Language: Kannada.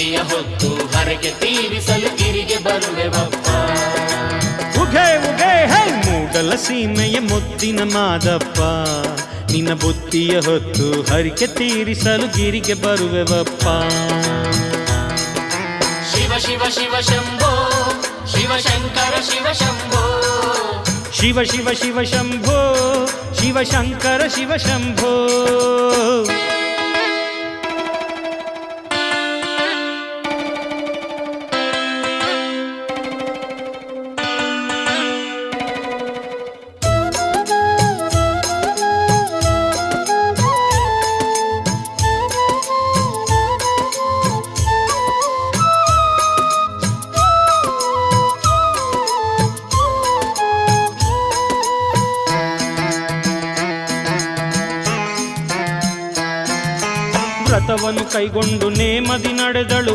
ಬುತ್ತಿಯ ಹೊತ್ತು ಹರಕೆ ತೀರಿಸಲು ಗಿರಿಗೆ ಬರುವೆವಪ್ಪ. ಉಘೆ ಉಘೆ ಹೇ ಮೂಡಲ ಸೀಮೆಯ ಮುತ್ತಿನ ಮಾದಪ್ಪ, ನಿನ್ನ ಬುತ್ತಿಯ ಹೊತ್ತು ಹರಕೆ ತೀರಿಸಲು ಗಿರಿಗೆ ಬರುವೆವಪ್ಪ. ಶಿವ ಶಿವ ಶಿವ ಶಂಭೋ ಶಿವಶಂಕರ ಶಿವ ಶಂಭೋ, ಶಿವ ಶಿವ ಶಿವ ಶಂಭೋ ಶಿವಶಂಕರ ಶಿವ ಶಂಭೋ. ವ್ರತವನ್ನು ಕೈಗೊಂಡು ನೇಮದಿ ನಡೆದಳು